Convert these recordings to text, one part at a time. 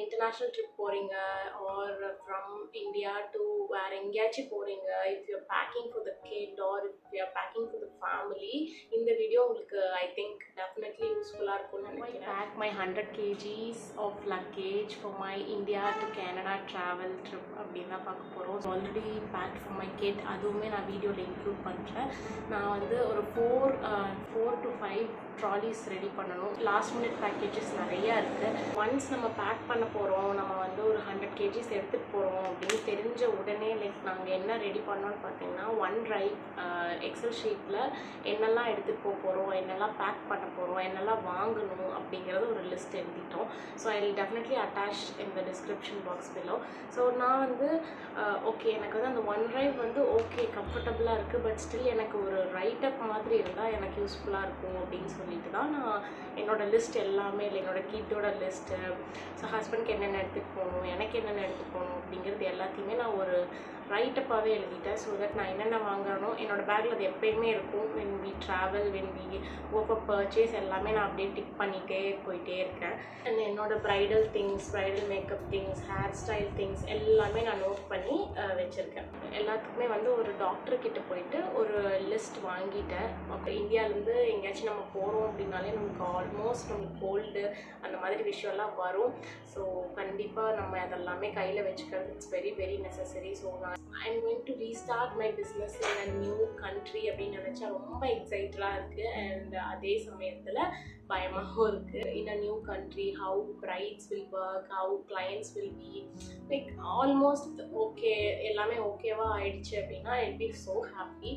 international trip போறீங்க or from India to வேற எங்கேயாச்சும் போறீங்க, if you're packing for the kid or if you're packing for the family, இந்த video உங்களுக்கு I think definitely useful-ஆ இருக்கும்னு நினைக்கிறேன். I pack my 100 kgs of luggage for my India to Canada travel trip அப்படின்னு தான் பார்க்க போகிறோம். Already packed for my kid, அதுவுமே நான் வீடியோவில் இன்க்ளூட் பண்ணுறேன். நான் வந்து ஒரு 4 to 5 ட்ராலிஸ் ரெடி பண்ணணும். லாஸ்ட் மினிட் பேக்கேஜஸ் நிறையா இருக்குது. ஒன்ஸ் நம்ம பேக் பண்ண போகிறோம், நம்ம வந்து ஒரு 100 kgs எடுத்துகிட்டு போகிறோம் அப்படின்னு தெரிஞ்ச உடனே நாங்கள் என்ன ரெடி பண்ணோன்னு பார்த்தீங்கன்னா, ஒன் ட்ரைவ் எக்ஸல் ஷீட்டில் என்னெல்லாம் எடுத்துகிட்டு போகிறோம், என்னெல்லாம் பேக் பண்ண போகிறோம், என்னெல்லாம் வாங்கணும் அப்படிங்கிறது ஒரு லிஸ்ட் எழுதிட்டோம். So I will definitely attach in the description box below. So நான் வந்து ஓகே, எனக்கு வந்து அந்த ஒன் ட்ரைவ் வந்து ஓகே கம்ஃபர்டபுளாக இருக்குது, பட் ஸ்டில் எனக்கு ஒரு ரைட்டப் மாதிரி இருந்தால் எனக்கு யூஸ்ஃபுல்லாக இருக்கும் அப்படின்னு சொல்லிட்டு தான் நான் என்னோடய லிஸ்ட் எல்லாமே இல்லை, என்னோடய கிட்டோட லிஸ்ட்டு, ஸோ ஹஸ்பண்ட்க்கு என்னென்ன எடுத்துகிட்டு போகணும், எனக்கு என்னென்ன எடுத்துகிட்டு போகணும் அப்படிங்கிறது எல்லாத்தையுமே நான் ஒரு ரைட்டப்பாகவே எழுதிட்டேன். ஸோ தட் நான் என்னென்ன வாங்குறனோ என்னோடய பேக்கில் அது எப்போயுமே இருக்கும். When we travel, when we go for purchase எல்லாமே நான் அப்படியே டிக் பண்ணிகிட்டே போயிட்டே இருக்கேன். அண்ட் என்னோடய bridal things, bridal makeup things, hair style things எல்லாமே நான் நோட் பண்ணி வச்சுருக்கேன். எல்லாத்துக்குமே வந்து ஒரு டாக்டர்கிட்ட போயிட்டு ஒரு லிஸ்ட் வாங்கிட்டேன். அப்போ இந்தியாவிலேருந்து எங்கேயாச்சும் நம்ம போகிறோம் அப்படின்னாலே நமக்கு ஆல்மோஸ்ட் நமக்கு கோல்டு அந்த மாதிரி விஷயம்லாம் வரும். ஸோ கண்டிப்பாக நம்ம அதெல்லாமே கையில் வச்சுக்கிறது it's very very necessary. So நான் I'm going to restart my business in a new country அப்படின்னு நினச்சா ரொம்ப எக்ஸைட்டடாக இருக்குது. அண்ட் அதே சமயத்தில் பயமாகவும் இருக்குது. In a new country, how rights will work, how clients will be, like almost okay, எல்லாமே ஓகேவாக ஆயிடுச்சு அப்படின்னா I will be so happy.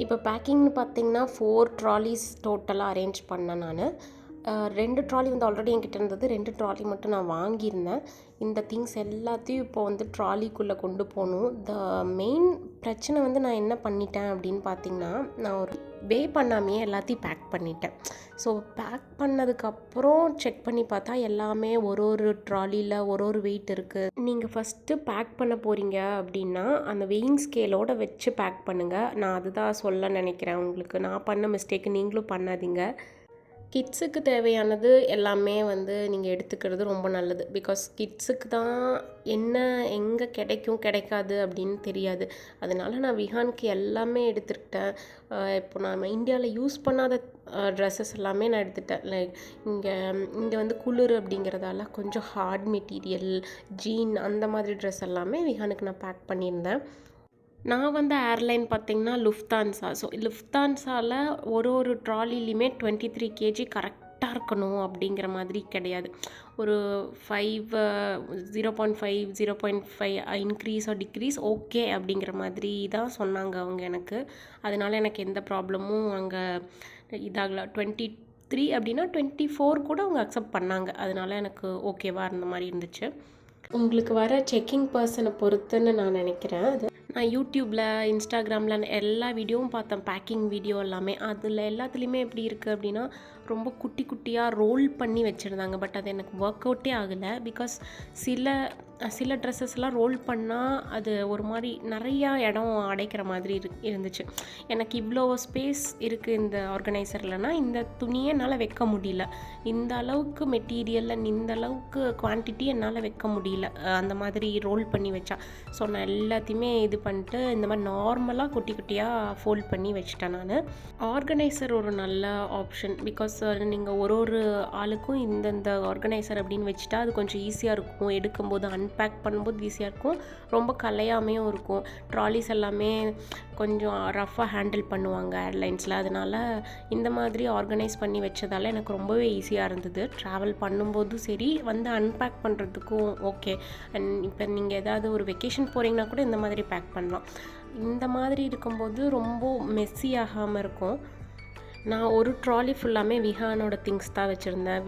இப்போ பேக்கிங்னு பார்த்தீங்கன்னா 4 ட்ராலிஸ் டோட்டலாக அரேஞ்ச் பண்ணேன் நான். 2 ட்ராலி வந்து ஆல்ரெடி என்கிட்ட இருந்தது, 2 ட்ராலி மட்டும் நான் வாங்கியிருந்தேன். இந்த திங்ஸ் எல்லாத்தையும் இப்போ வந்து ட்ராலிக்குள்ளே கொண்டு போகணும். த மெயின் பிரச்சனை வந்து நான் என்ன பண்ணிட்டேன் அப்படின்னு பார்த்தீங்கன்னா, நான் ஒரு வே பண்ணாமையே எல்லாத்தையும் பேக் பண்ணிட்டேன். ஸோ பேக் பண்ணதுக்கப்புறம் செக் பண்ணி பார்த்தா எல்லாமே ஒரு ட்ராலியில் ஒரு வெயிட் இருக்குது. நீங்கள் ஃபஸ்ட்டு பேக் பண்ண போகிறீங்க அப்படின்னா அந்த வெயிங் ஸ்கேலோடு வச்சு பேக் பண்ணுங்கள். நான் அதுதான் சொல்ல நினைக்கிறேன் உங்களுக்கு. நான் பண்ண மிஸ்டேக்கு நீங்களும் பண்ணாதீங்க. கிட்ஸுக்கு தேவையானது எல்லாமே வந்து நீங்கள் எடுத்துக்கிறது ரொம்ப நல்லது. பிகாஸ் கிட்ஸுக்கு தான் என்ன எங்கே கிடைக்காது அப்படின்னு தெரியாது. அதனால நான் விஹானுக்கு எல்லாமே எடுத்துக்கிட்டேன். இப்போ நம்ம இந்தியாவில் யூஸ் பண்ணாத ட்ரெஸ்ஸஸ் எல்லாமே நான் எடுத்துட்டேன். லைக் இங்கே வந்து குளிர் அப்படிங்கிறதால கொஞ்சம் ஹார்ட் மெட்டீரியல், ஜீன் அந்த மாதிரி ட்ரெஸ் எல்லாமே விஹானுக்கு நான் பேக் பண்ணியிருந்தேன். நான் வந்து ஏர்லைன் பார்த்திங்கன்னா லுஃப்தான்ஸா. ஸோ லுஃப்தான்ஸாவில் ஒரு ட்ராலிலையுமே 23 kg கரெக்டாக இருக்கணும் அப்படிங்கிற மாதிரி கிடையாது. ஒரு 0.5 இன்க்ரீஸ் ஆர் டிக்ரீஸ் ஓகே அப்படிங்கிற மாதிரி தான் சொன்னாங்க அவங்க எனக்கு. அதனால் எனக்கு எந்த ப்ராப்ளமும் அங்கே இதாகல. 23 அப்படின்னா 24 கூட அவங்க அக்செப்ட் பண்ணாங்க. அதனால் எனக்கு ஓகேவாக இருந்த மாதிரி இருந்துச்சு. உங்களுக்கு வர செக்கிங் பர்சனை பொறுத்துன்னு நான் நினைக்கிறேன். அது நான் யூடியூப்பில், இன்ஸ்டாகிராமில் எல்லா வீடியோவும் பார்த்தேன், பேக்கிங் வீடியோ எல்லாமே. அதில் எல்லாத்துலேயுமே எப்படி இருக்குது அப்படின்னா, ரொம்ப குட்டி குட்டியாக ரோல் பண்ணி வச்சுருந்தாங்க. பட் அது எனக்கு ஒர்க் அவுட்டே ஆகலை. பிகாஸ் சில ட்ரெஸ்ஸஸ்லாம் ரோல் பண்ணால் அது ஒரு மாதிரி நிறையா இடம் அடைக்கிற மாதிரி இருந்துச்சு. எனக்கு இவ்வளோ ஸ்பேஸ் இருக்குது இந்த ஆர்கனைசர்லனா இந்த துணியை என்னால் வைக்க முடியல. இந்த அளவுக்கு மெட்டீரியல் அண்ட் இந்த அளவுக்கு குவான்டிட்டி என்னால் வைக்க முடியல அந்த மாதிரி ரோல் பண்ணி வச்சா. ஸோ நான் எல்லாத்தையுமே இது பண்ணிட்டு இந்த மாதிரி நார்மலாக குட்டி குட்டியாக ஃபோல்ட் பண்ணி வச்சுட்டேன் நான். ஆர்கனைசர் ஒரு நல்ல ஆப்ஷன். பிகாஸ் நீங்கள் ஒரு ஆளுக்கும் இந்தந்த ஆர்கனைசர் அப்படின்னு வச்சுட்டா அது கொஞ்சம் ஈஸியாக இருக்கும். எடுக்கும்போது அன்பேக் பண்ணும்போது ஈஸியாக இருக்கும், ரொம்ப கலையாமையும் இருக்கும். ட்ராலிஸ் எல்லாமே கொஞ்சம் ரஃப்பாக ஹேண்டில் பண்ணுவாங்க ஏர்லைன்ஸில். அதனால் இந்த மாதிரி ஆர்கனைஸ் பண்ணி வச்சதால் எனக்கு ரொம்பவே ஈஸியாக இருந்தது. ட்ராவல் பண்ணும்போதும் சரி, வந்து அன்பேக் பண்ணுறதுக்கும் ஓகே. அண்ட் இப்போ நீங்கள் ஏதாவது ஒரு வெக்கேஷன் போகிறீங்கன்னா கூட இந்த மாதிரி பேக் பண்ணலாம். இந்த மாதிரி இருக்கும்போது ரொம்ப மெஸ்ஸி ஆகாமல் இருக்கும். நான் ஒரு ட்ராலி ஃபுல்லாமே விஹானோட திங்ஸ் தான் வச்சுருந்தேன்.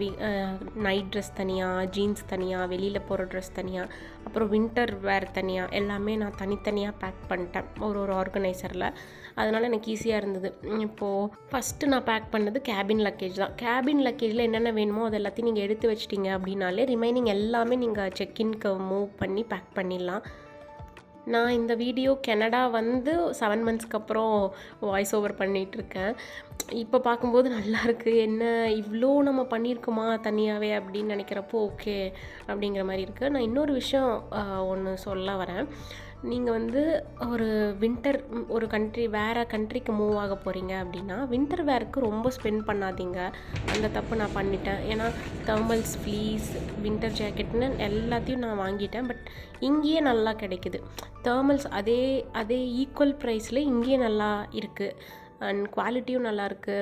நைட் ட்ரெஸ் தனியாக, ஜீன்ஸ் தனியாக, வெளியில் போகிற ட்ரெஸ் தனியாக, அப்புறம் வின்டர் வேர் தனியாக, எல்லாமே நான் தனித்தனியாக பேக் பண்ணிட்டேன் ஒரு ஆர்கனைசரில். அதனால் எனக்கு ஈஸியாக இருந்தது. இப்போது ஃபஸ்ட்டு நான் பேக் பண்ணது கேபின் லக்கேஜ் தான். கேபின் லக்கேஜில் என்னென்ன வேணுமோ அது எல்லாத்தையும் நீங்கள் எடுத்து வச்சிட்டிங்க அப்படின்னாலே ரிமைனிங் எல்லாமே நீங்கள் செக்இன்க்கு மூவ் பண்ணி பேக் பண்ணிடலாம். நான் இந்த வீடியோ கனடா வந்து 7 மந்த்ஸ்க்கு அப்புறம் வாய்ஸ் ஓவர் பண்ணிகிட்ருக்கேன். இப்போ பார்க்கும்போது நல்லாயிருக்கு. என்ன இவ்வளோ நம்ம பண்ணியிருக்கோமா தனியாகவே அப்படின்னு நினைக்கிறப்போ ஓகே அப்படிங்கிற மாதிரி இருக்குது. நான் இன்னொரு விஷயம் ஒன்று சொல்ல வரேன். நீங்கள் வந்து ஒரு வின்டர் ஒரு வேறு கண்ட்ரிக்கு மூவ் ஆக போகிறீங்க அப்படின்னா வின்டர் வேருக்கு ரொம்ப ஸ்பெண்ட் பண்ணாதீங்க. அந்த தப்பு நான் பண்ணிட்டேன். ஏன்னா தெர்மல்ஸ், ஃப்ளீஸ், வின்டர் ஜாக்கெட்னு எல்லாத்தையும் நான் வாங்கிட்டேன். பட் இங்கேயே நல்லா கிடைக்குது. தெர்மல்ஸ் அதே அதே ஈக்குவல் ப்ரைஸில் இங்கேயே நல்லா இருக்குது. அண்ட் குவாலிட்டியும் நல்லாயிருக்கு.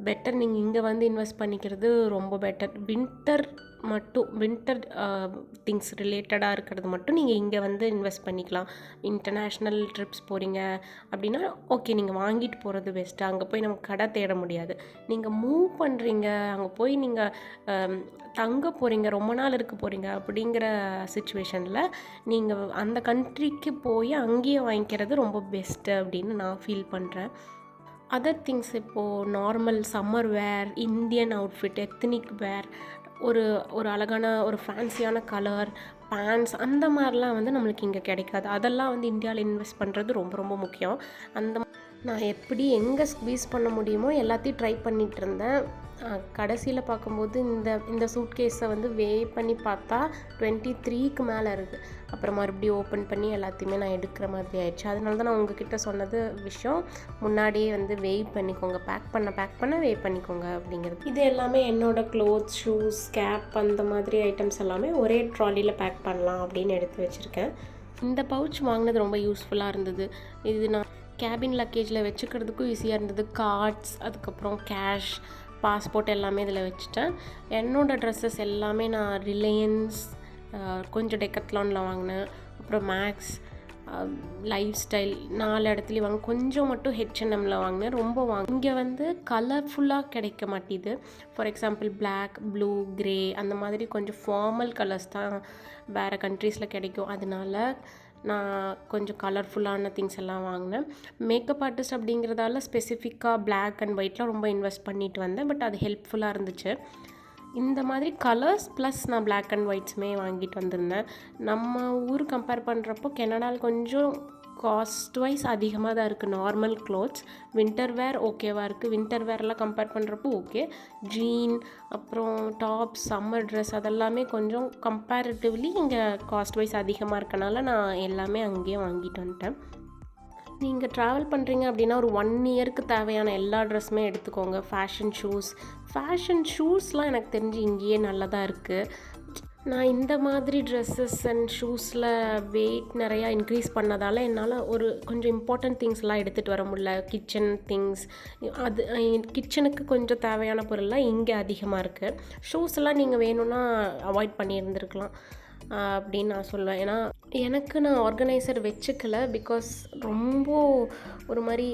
பெட்டர் நீங்கள் இங்கே வந்து இன்வெஸ்ட் பண்ணிக்கிறது ரொம்ப பெட்டர். வின்டர் திங்ஸ் ரிலேட்டடாக இருக்கிறது மட்டும் நீங்கள் இங்கே வந்து இன்வெஸ்ட் பண்ணிக்கலாம். இன்டர்நேஷ்னல் ட்ரிப்ஸ் போகிறீங்க அப்படின்னா ஓகே, நீங்கள் வாங்கிட்டு போகிறது பெஸ்ட்டு. அங்கே போய் நம்ம கடை தேட முடியாது. நீங்கள் மூவ் பண்ணுறீங்க, அங்கே போய் நீங்கள் தங்க போகிறீங்க, ரொம்ப நாள் இருக்க போகிறீங்க அப்படிங்கிற சுச்சுவேஷனில் நீங்கள் அந்த கண்ட்ரிக்கு போய் அங்கேயே வாங்கிக்கிறது ரொம்ப பெஸ்ட்டு அப்படின்னு நான் ஃபீல் பண்ணுறேன். அதர் திங்ஸ் இப்போது normal summer wear, Indian outfit, ethnic wear, ஒரு அழகான ஒரு ஃபேன்சியான கலர் பேண்ட்ஸ் அந்த மாதிரிலாம் வந்து நம்மளுக்கு இங்கே கிடைக்காது. அதெல்லாம் வந்து இந்தியாவில் இன்வெஸ்ட் பண்ணுறது ரொம்ப ரொம்ப முக்கியம். நான் எப்படி எங்கே ஸ்க்வீஸ் பண்ண முடியுமோ எல்லாத்தையும் ட்ரை பண்ணிகிட்டு இருந்தேன். கடைசியில் பார்க்கும்போது இந்த சூட்கேஸை வந்து பண்ணி பார்த்தா 23க்கு மேலே இருக்குது. அப்புறம் மறுபடியும் ஓப்பன் பண்ணி எல்லாத்தையுமே நான் எடுக்கிற மாதிரி ஆயிடுச்சு. அதனால தான் நான் உங்ககிட்ட சொன்னது விஷயம், முன்னாடியே வந்து பண்ணிக்கோங்க, பேக் பண்ண பண்ணிக்கோங்க அப்படிங்கிறது. இது எல்லாமே என்னோடய க்ளோத்ஸ், ஷூஸ், கேப் அந்த மாதிரி ஐட்டம்ஸ் எல்லாமே ஒரே ட்ராலியில் பேக் பண்ணலாம் அப்படின்னு எடுத்து வச்சுருக்கேன். இந்த பவுச் வாங்கினது ரொம்ப யூஸ்ஃபுல்லாக இருந்தது. இது நான் கேபின் லக்கேஜில் வச்சுக்கிறதுக்கும் ஈஸியாக இருந்தது. கார்ட்ஸ், அதுக்கப்புறம் கேஷ், பாஸ்போர்ட் எல்லாமே இதில் வச்சுட்டேன். என்னோடய ட்ரெஸ்ஸஸ் எல்லாமே நான் ரிலையன்ஸ், கொஞ்சம் டெக்கத்லானில் வாங்கினேன். அப்புறம் மேக்ஸ், லைஃப் ஸ்டைல் 4 இடத்துலையும் கொஞ்சம் மட்டும் H&Mல வாங்கினேன். ரொம்ப இங்கே வந்து கலர்ஃபுல்லாக கிடைக்க மாட்டேது. For example black, blue, grey அந்த மாதிரி கொஞ்சம் ஃபார்மல் கலர்ஸ் தான் வேறு கண்ட்ரீஸில் கிடைக்கும். அதனால நான் கொஞ்சம் கலர்ஃபுல்லான திங்ஸ் எல்லாம் வாங்கினேன். மேக்கப் ஆர்டிஸ்ட் அப்படிங்கிறதால ஸ்பெசிஃபிக்காக பிளாக் அண்ட் ஒயிட்லாம் ரொம்ப இன்வெஸ்ட் பண்ணிட்டு வந்தேன். பட் அது ஹெல்ப்ஃபுல்லாக இருந்துச்சு. இந்த மாதிரி கலர்ஸ் ப்ளஸ் நான் பிளாக் அண்ட் ஒயிட்ஸுமே வாங்கிட்டு வந்திருந்தேன். நம்ம ஊர் கம்பேர் பண்ணுறப்போ கனடாவில் கொஞ்சம் காஸ்ட் வைஸ் அதிகமாக தான் இருக்குது. நார்மல் க்ளோத்ஸ், வின்டர் வேர் ஓகேவாக இருக்குது. வின்டர் வேர்லாம் கம்பேர் பண்ணுறப்போ ஓகே. ஜீன், அப்புறம் டாப்ஸ், சம்மர் ட்ரெஸ் அதெல்லாமே கொஞ்சம் கம்பேரிட்டிவ்லி இங்கே காஸ்ட் வைஸ் அதிகமாக இருக்கனால நான் எல்லாமே அங்கேயே வாங்கிட்டு வந்துட்டேன். நீங்கள் ட்ராவல் பண்ணுறீங்க அப்படின்னா ஒரு 1 இயருக்கு தேவையான எல்லா ட்ரெஸ்ஸுமே எடுத்துக்கோங்க. ஃபேஷன் ஷூஸ்லாம் எனக்கு தெரிஞ்சு இங்கேயே நல்லதாக இருக்குது. நான் இந்த மாதிரி ட்ரெஸ்ஸஸ் அண்ட் ஷூஸில் வெயிட் நிறையா இன்க்ரீஸ் பண்ணதால் என்னால் கொஞ்சம் இம்பார்ட்டண்ட் திங்ஸ்லாம் எடுத்துகிட்டு வர முடியல. கிச்சன் திங்ஸ், அது கிச்சனுக்கு கொஞ்சம் தேவையான பொருள்லாம் இங்கே அதிகமாக இருக்குது. ஷூஸ்லாம் நீங்கள் வேணும்னா அவாய்ட் பண்ணியிருந்துருக்கலாம் அப்படின்னு நான் சொல்லுவேன். ஏன்னா நான் ஆர்கனைசர் வச்சுக்கல. பிகாஸ் ரொம்ப ஒரு மாதிரி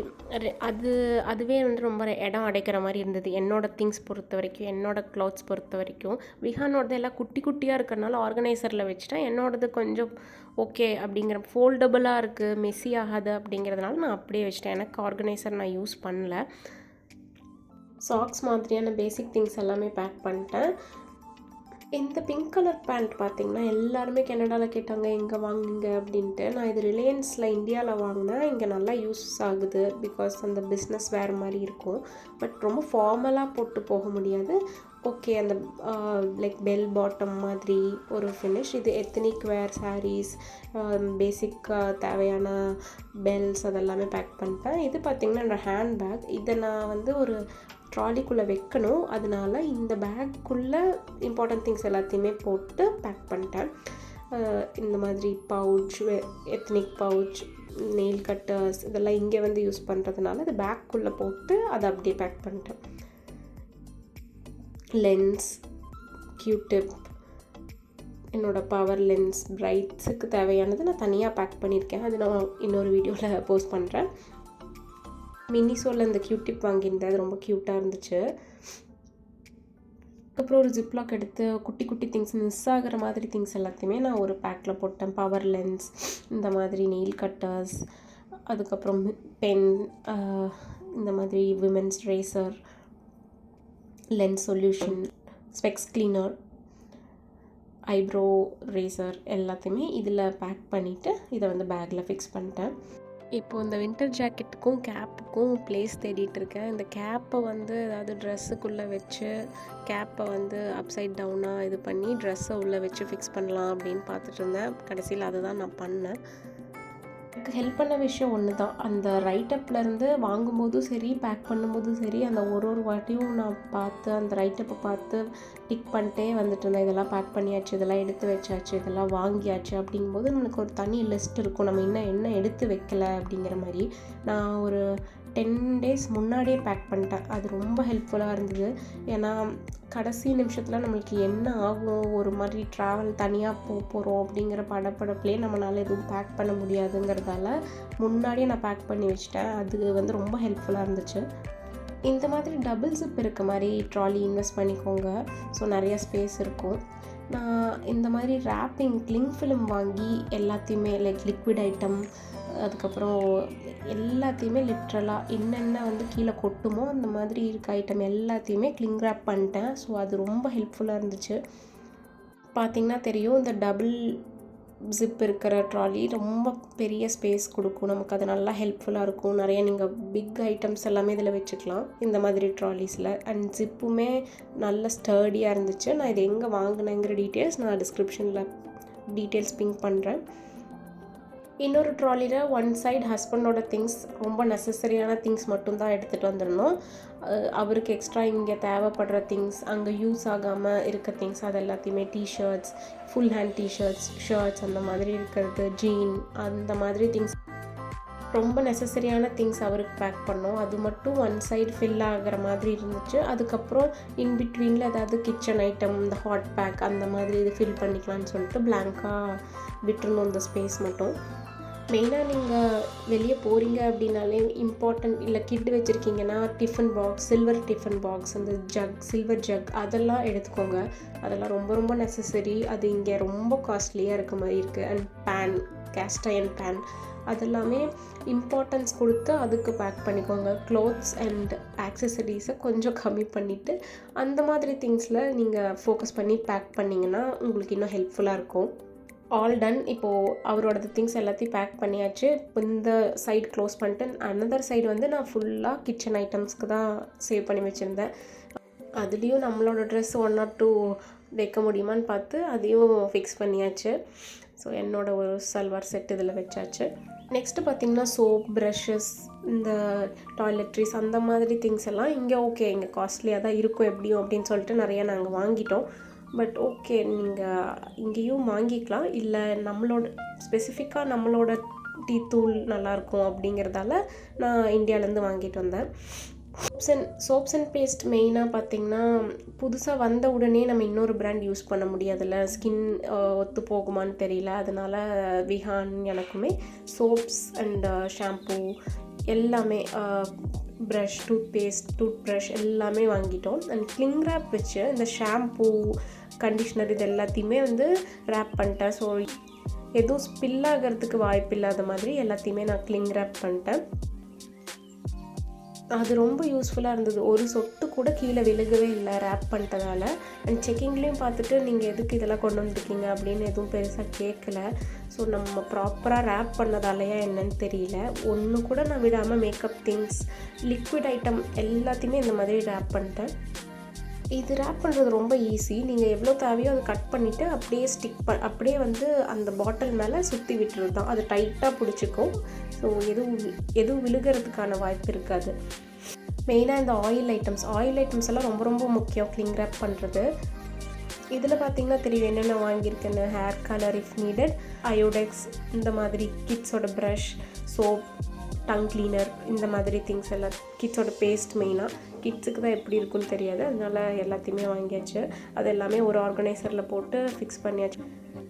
அதுவே வந்து ரொம்ப இடம் அடைக்கிற மாதிரி இருந்தது என்னோடய திங்ஸ் பொறுத்த வரைக்கும், என்னோடய க்ளாத்ஸ் பொறுத்த வரைக்கும். விஹானோடது எல்லாம் குட்டி குட்டியாக இருக்கிறனால ஆர்கனைசரில் வச்சுட்டேன். என்னோடது கொஞ்சம் ஓகே அப்படிங்கிற ஃபோல்டபுளாக இருக்குது, மெஸ்ஸி ஆகாது அப்படிங்கிறதுனால நான் அப்படியே வச்சுட்டேன். எனக்கு ஆர்கனைசர் நான் யூஸ் பண்ணல. சாக்ஸ் மாதிரியான பேசிக் திங்ஸ் எல்லாமே பேக் பண்ணிட்டேன். இந்த பிங்க் கலர் பேண்ட் பார்த்திங்கன்னா எல்லாருமே கனடாவில் கேட்டாங்க எங்கே வாங்குங்க அப்படின்ட்டு. நான் இது ரிலையன்ஸில் இந்தியாவில் வாங்கினேன். இங்கே நல்லா யூஸ் ஆகுது. பிகாஸ் அந்த பிஸ்னஸ் வேறு மாதிரி இருக்கும். பட் ரொம்ப ஃபார்மலாக போட்டு போக முடியாது. ஓகே, அந்த லைக் பெல் பாட்டம் மாதிரி ஒரு ஃபினிஷ். இது எத்னிக் வேர் சாரீஸ், பேசிக்காக தேவையான பெல்ஸ் அதெல்லாமே பேக் பண்ணிட்டேன். இது பார்த்திங்கன்னா என்னோடய ஹேண்ட் பேக். இதை நான் வந்து ஒரு ட்ராலிக்குள்ளே வைக்கணும். அதனால இந்த பேக்குள்ளே இம்பார்ட்டன்ட் திங்ஸ் எல்லாத்தையுமே போட்டு பேக் பண்ணிட்டேன். இந்த மாதிரி pouch, ethnic pouch, nail cutters இதெல்லாம் இங்கே வந்து யூஸ் பண்ணுறதுனால அது பேக்குள்ளே போட்டு அதை அப்படியே பேக் பண்ணிட்டேன். லென்ஸ், கியூடிப், என்னோடய பவர் லென்ஸ், பிரைட்ஸுக்கு தேவையானது நான் தனியாக பேக் பண்ணியிருக்கேன். அது நான் இன்னொரு வீடியோவில் போஸ்ட் பண்ணுறேன். மினிசோவில் இந்த கியூடிப் வாங்கியிருந்தேன். அது ரொம்ப க்யூட்டாக இருந்துச்சு. அதுக்கப்புறம் ஒரு ஜிப்லாக் எடுத்து குட்டி குட்டி திங்ஸ், மிஸ் ஆகிற மாதிரி திங்ஸ் எல்லாத்தையுமே நான் ஒரு பேக்கில் போட்டேன். பவர் லென்ஸ், இந்த மாதிரி நெயில் கட்டர்ஸ், அதுக்கப்புறம் பென், இந்த மாதிரி women's razor, lens solution, specs cleaner, eyebrow razor எல்லாத்தையுமே இதில் பேக் பண்ணிவிட்டு இதை வந்து பேக்கில் ஃபிக்ஸ் பண்ணிட்டேன். இப்போது இந்த வின்டர் ஜாக்கெட்டுக்கும் கேப்புக்கும் ப்ளேஸ் தேடிட்டு இருக்கேன். இந்த கேப்பை வந்து ஏதாவது ட்ரெஸ்ஸுக்குள்ளே வச்சு கேப்பை வந்து அப்சைட் டவுனாக இது பண்ணி ட்ரெஸ்ஸை உள்ளே வச்சு ஃபிக்ஸ் பண்ணலாம் அப்படின்னு பார்த்துட்டு இருந்தேன். கடைசியில் அதுதான் நான் பண்ணேன். எனக்கு ஹெல்ப் பண்ண விஷயம் ஒன்று தான். அந்த ரைட்டப்லேருந்து வாங்கும்போதும் சரி, பேக் பண்ணும்போதும் சரி, அந்த ஒரு வாட்டியும் நான் பார்த்து அந்த ரைட்டப்பை பார்த்து டிக் பண்ணிட்டே வந்துட்டு இருந்தேன். இதெல்லாம் பேக் பண்ணியாச்சு, இதெல்லாம் எடுத்து வச்சாச்சு, இதெல்லாம் வாங்கியாச்சு அப்படிங்கும்போது நம்மளுக்கு ஒரு தனி லிஸ்ட் இருக்கும். நம்ம இன்னும் என்ன எடுத்து வைக்கல அப்படிங்கிற மாதிரி. நான் ஒரு 10 days முன்னாடியே பேக் பண்ணிட்டேன். அது ரொம்ப ஹெல்ப்ஃபுல்லாக இருந்தது. ஏன்னா கடைசி நிமிஷத்தில் நம்மளுக்கு என்ன ஆகும், ஒரு மாதிரி ட்ராவல் தனியாக போகிறோம் அப்படிங்கிற படப்படப்புலேயே நம்மளால் எதுவும் பேக் பண்ண முடியாதுங்கிறதால முன்னாடியே நான் பேக் பண்ணி வச்சிட்டேன். அது வந்து ரொம்ப ஹெல்ப்ஃபுல்லாக இருந்துச்சு. இந்த மாதிரி டபுள் ஜிப் இருக்க மாதிரி ட்ராலி இன்வெஸ்ட் பண்ணிக்கோங்க. ஸோ நிறைய ஸ்பேஸ் இருக்கும். நான் இந்த மாதிரி ரேப்பிங் கிளிங் ஃபிலிம் வாங்கி எல்லாத்தையுமே லைக் லிக்விட் ஐட்டம், அதுக்கப்புறம் எல்லாத்தையுமே லிட்ரலாக என்னென்ன வந்து கீழே கொட்டுமோ அந்த மாதிரி இருக்க ஐட்டம் எல்லாத்தையுமே கிளிங் ரேப் பண்ணிட்டேன். ஸோ அது ரொம்ப ஹெல்ப்ஃபுல்லாக இருந்துச்சு. பார்த்திங்கன்னா தெரியும், இந்த டபுள் ஜிப் இருக்கிற ட்ராலி ரொம்ப பெரிய ஸ்பேஸ் கொடுக்கும் நமக்கு. அது நல்லா ஹெல்ப்ஃபுல்லாக இருக்கும். நிறைய நீங்கள் பிக் ஐட்டம்ஸ் எல்லாமே இதில் வச்சுக்கலாம் இந்த மாதிரி ட்ராலிஸில். அண்ட் ஜிப்புமே நல்ல ஸ்டர்டியாக இருந்துச்சு. நான் இது எங்கே வாங்கினேங்கிற டீட்டெயில்ஸ் நான் டிஸ்கிரிப்ஷனில் டீட்டெயில்ஸ் பிங்க் பண்ணுறேன். இன்னொரு ட்ராலியில் ஒன் சைடு ஹஸ்பண்டோட திங்ஸ், ரொம்ப நெசசரியான திங்ஸ் மட்டும்தான் எடுத்துகிட்டு வந்துடணும். அவருக்கு எக்ஸ்ட்ரா இங்கே தேவைப்படுற திங்ஸ், அங்கே யூஸ் ஆகாமல் இருக்க திங்ஸ், அது எல்லாத்தையுமே t-shirts, full hand t-shirts, shirts அந்த மாதிரி இருக்கிறது, ஜீன் அந்த மாதிரி திங்ஸ், ரொம்ப நெசசரியான திங்ஸ் அவருக்கு பேக் பண்ணோம். அது மட்டும் ஒன் சைடு ஃபில் ஆகிற மாதிரி இருந்துச்சு. அதுக்கப்புறம் இன்பிட்வீனில் ஏதாவது கிச்சன் ஐட்டம், இந்த ஹாட் பேக் அந்த மாதிரி இது ஃபில் பண்ணிக்கலான்னு சொல்லிட்டு பிளாங்காக விட்டுருணும் இந்த ஸ்பேஸ் மட்டும். மெயினாக நீங்கள் வெளியே போகிறீங்க அப்படின்னாலே இம்பார்ட்டண்ட், இல்லை கிட் வச்சுருக்கீங்கன்னா tiffin box, silver tiffin box, அந்த ஜக், சில்வர் ஜக் அதெல்லாம் எடுத்துக்கோங்க. அதெல்லாம் ரொம்ப ரொம்ப நெசசரி. அது இங்கே ரொம்ப காஸ்ட்லியாக இருக்க மாதிரி இருக்குது. And pan, cast iron pan, அதெல்லாமே இம்பார்ட்டன்ஸ் கொடுத்து அதுக்கு பேக் பண்ணிக்கோங்க. க்ளோத்ஸ் அண்ட் ஆக்சசரிஸை கொஞ்சம் கம்மி பண்ணிவிட்டு அந்த மாதிரி திங்ஸில் நீங்கள் ஃபோக்கஸ் பண்ணி பேக் பண்ணிங்கன்னா உங்களுக்கு இன்னும் ஹெல்ப்ஃபுல்லாக இருக்கும். All done. இப்போது அவரோட திங்ஸ் எல்லாத்தையும் பேக் பண்ணியாச்சு. இப்போ இந்த சைடு க்ளோஸ் பண்ணிட்டு அனதர் சைடு வந்து நான் ஃபுல்லாக கிச்சன் ஐட்டம்ஸ்க்கு தான் சேவ் பண்ணி வச்சுருந்தேன். அதுலேயும் நம்மளோட ட்ரெஸ் 1 or 2 வைக்க முடியுமான்னு பார்த்து அதையும் ஃபிக்ஸ் பண்ணியாச்சு. ஸோ என்னோட ஒரு சல்வார் செட் இதில் வச்சாச்சு. நெக்ஸ்ட்டு பார்த்திங்கன்னா சோப், ப்ரஷஸ், இந்த டாய்லெட்ரிஸ் அந்த மாதிரி திங்ஸ் எல்லாம் இங்கே ஓகே, இங்கே காஸ்ட்லியாக தான் இருக்கும் எப்படியும் அப்படின்னு சொல்லிட்டு நிறையா நாங்கள் வாங்கிட்டோம். பட் ஓகே, நீங்கள் இங்கேயும் வாங்கிக்கலாம். இல்லை நம்மளோட ஸ்பெசிஃபிக்காக நம்மளோட டீ தூள் நல்லாயிருக்கும் அப்படிங்கிறதால நான் இந்தியாவிலேருந்து வாங்கிட்டு வந்தேன். சோப்ஸ் அண்ட் பேஸ்ட் மெயினாக பார்த்திங்கன்னா புதுசாக வந்த உடனே நம்ம இன்னொரு பிராண்ட் யூஸ் பண்ண முடியாதுல்ல, ஸ்கின் ஒத்து போகுமான்னு தெரியல. அதனால் விஹான் எனக்குமே சோப்ஸ் அண்ட் ஷாம்பூ எல்லாமே, ப்ரஷ், டூத் ப்ரஷ் எல்லாமே வாங்கிட்டோம். அண்ட் கிளிங் ரேப் வச்சு இந்த ஷாம்பூ, கண்டிஷ்னர் இது எல்லாத்தையுமே வந்து ரேப் பண்ணிட்டேன். ஸோ எதுவும் ஸ்பில் ஆகிறதுக்கு வாய்ப்பு இல்லாத மாதிரி எல்லாத்தையுமே நான் கிளிங் ரேப் பண்ணிட்டேன். அது ரொம்ப யூஸ்ஃபுல்லாக இருந்தது. ஒரு சொட்டு கூட கீழே விழுகவே இல்லை ரேப் பண்ணிட்டதால். அண்ட் செக்கிங்லேயும் பார்த்துட்டு நீங்கள் எதுக்கு இதெல்லாம் கொண்டு வந்துருக்கீங்க அப்படின்னு எதுவும் பெருசாக கேட்கல. ஸோ நம்ம ப்ராப்பராக ரேப் பண்ணதாலையா என்னன்னு தெரியல, ஒன்று கூட நான் விடாமல் மேக்கப் திங்ஸ், லிக்விட் ஐட்டம் எல்லாத்தையுமே இந்த மாதிரி ரேப் பண்ணிட்டேன். இது ரேப் பண்ணுறது ரொம்ப ஈஸி. நீங்கள் எவ்வளோ தேவையோ அதை கட் பண்ணிவிட்டு அப்படியே அப்படியே வந்து அந்த பாட்டில் மேலே சுற்றி விட்டுறது தான். அது டைட்டாக பிடிச்சிக்கும். ஸோ எதுவும் விழுகிறதுக்கான வாய்ப்பு இருக்காது. மெயினாக இந்த ஆயில் ஐட்டம்ஸ் எல்லாம் ரொம்ப ரொம்ப முக்கியம் கிளிங் ரேப் பண்ணுறது. இதில் பார்த்திங்கன்னா தெரியும் என்னென்ன வாங்கியிருக்கேன்னு. Hair colour if needed, Iodex, இந்த மாதிரி கிட்ஸோட ப்ரஷ், சோப், டங் கிளீனர், இந்த மாதிரி திங்ஸ் எல்லாம், கிட்ஸோட பேஸ்ட், மெயினாக கிட்ஸுக்கு தான் எப்படி இருக்குன்னு தெரியாது, அதனால் எல்லாத்தையுமே வாங்கியாச்சு. அது எல்லாமே ஒரு ஆர்கனைசரில் போட்டு ஃபிக்ஸ் பண்ணியாச்சு.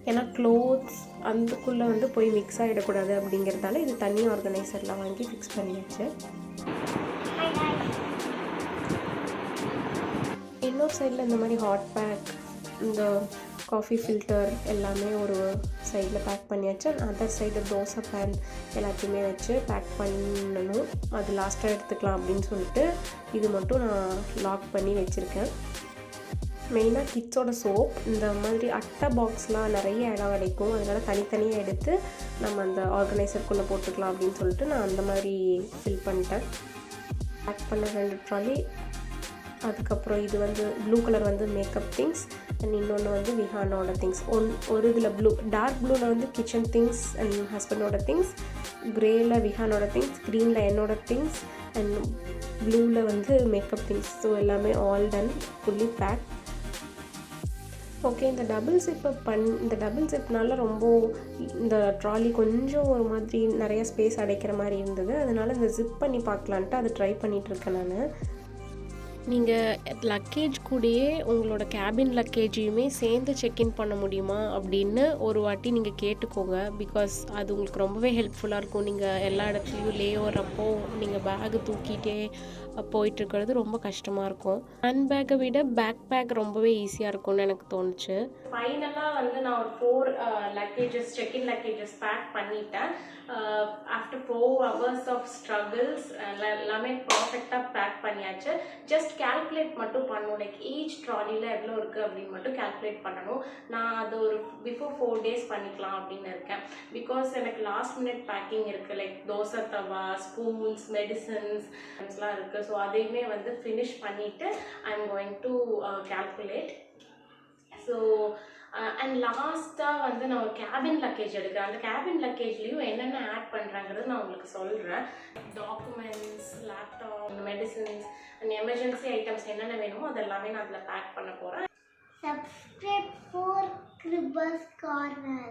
ஏன்னா க்ளோத்ஸ் அதுக்குள்ளே வந்து போய் மிக்ஸ் ஆகிடக்கூடாது அப்படிங்கிறதால இது தனி ஆர்கனைசரில் வாங்கி ஃபிக்ஸ் பண்ணியாச்சு. இன்னொரு சைடில் இந்த மாதிரி ஹாட் பேக், இந்த காஃபி ஃபில்டர் எல்லாமே ஒரு சைடில் பேக் பண்ணியாச்சு. அதர் சைடு தோசை பேன் எல்லாத்தையுமே வச்சு பேக் பண்ணணும். அது லாஸ்ட்டாக எடுத்துக்கலாம் அப்படின்னு சொல்லிட்டு இது மட்டும் நான் லாக் பண்ணி வச்சுருக்கேன். மெயினாக கிட்ஸோட சோப் இந்த மாதிரி அட்டை பாக்ஸ்லாம் நிறைய இடம் கிடைக்கும், அதனால் தனித்தனியாக எடுத்து நம்ம அந்த ஆர்கனைசருக்குள்ளே போட்டுக்கலாம் அப்படின்னு சொல்லிட்டு நான் அந்த மாதிரி ஃபில் பண்ணிட்டேன். பேக் பண்ண 2 ட்ராலி. அதுக்கப்புறம் இது வந்து ப்ளூ கலர் வந்து மேக்கப் திங்ஸ் அண்ட் இன்னொன்று வந்து விஹானோட திங்ஸ். ஒரு இதில் டார்க் ப்ளூவில் வந்து கிச்சன் திங்ஸ் அண்ட் ஹஸ்பண்டோட திங்ஸ், க்ரேயில் விஹானோட திங்ஸ், க்ரீனில் என்னோட திங்ஸ் அண்ட் ப்ளூவில் வந்து மேக்கப் திங்ஸ். ஸோ எல்லாமே all done, fully pack. Okay, இந்த டபுள் ஜிப்னால ரொம்ப இந்த ட்ராலி கொஞ்சம் ஒரு மாதிரி நிறைய ஸ்பேஸ் அடைக்கிற மாதிரி இருந்தது. அதனால் இந்த ஜிப் பண்ணி பார்க்கலான்ட்டு அதை ட்ரை பண்ணிகிட்ருக்கேன் நான். நீங்கள் லக்கேஜ் கூடயே உங்களோட கேபின் லக்கேஜையுமே சேர்ந்து செக்இன் பண்ண முடியுமா அப்படின்னு ஒரு வாட்டி நீங்கள் கேட்டுக்கோங்க. பிகாஸ் அது உங்களுக்கு ரொம்பவே ஹெல்ப்ஃபுல்லாக இருக்கும். நீங்கள் எல்லா இடத்துலையும் லேஓவர் அப்போ நீங்கள் பேகு தூக்கிட்டே போயிட்டுருக்கிறது ரொம்ப கஷ்டமாக இருக்கும். ஹேண்ட் பேக்கை விட பேக் பேக் ரொம்பவே ஈஸியாக இருக்கும்னு எனக்கு தோணுச்சு. ஃபைனலாக வந்து நான் ஒரு 4 லக்கேஜஸ் செக்இன் லக்கேஜஸ் பேக் பண்ணிட்டேன். ஆஃப்டர் 4 hours ஆஃப் ஸ்ட்ரகிள்ஸ் எல்லாமே பர்ஃபெக்டாக பேக் பண்ணியாச்சு. ஜஸ்ட் கால்குலேட் மட்டும் பண்ணணும், லைக் ஈச் ட்ராலியில் எவ்வளோ இருக்குது அப்படின்னு மட்டும் கால்குலேட் பண்ணணும். நான் அது ஒரு பிஃபோர் 4 days பண்ணிக்கலாம் அப்படின்னு இருக்கேன். பிகாஸ் எனக்கு லாஸ்ட் மினிட் பேக்கிங் இருக்குது, லைக் தோசை தவா, ஸ்பூன்ஸ், மெடிசன்ஸ்லாம் இருக்குது. ஸோ அதையுமே வந்து ஃபினிஷ் பண்ணிவிட்டு I am going to calculate. So and லாஸ்ட்டாக வந்து நான் ஒரு கேபின் லக்கேஜ் எடுக்கிறேன். அந்த கேபின் லக்கேஜ்லேயும் என்னென்ன ஆட் பண்ணுறாங்கிறது நான் உங்களுக்கு சொல்கிறேன். Documents, laptop, medicines and emergency items என்னென்ன வேணுமோ அதெல்லாமே நான் அதில் பேக் பண்ண போகிறேன். Subscribe for Kriba's Corner.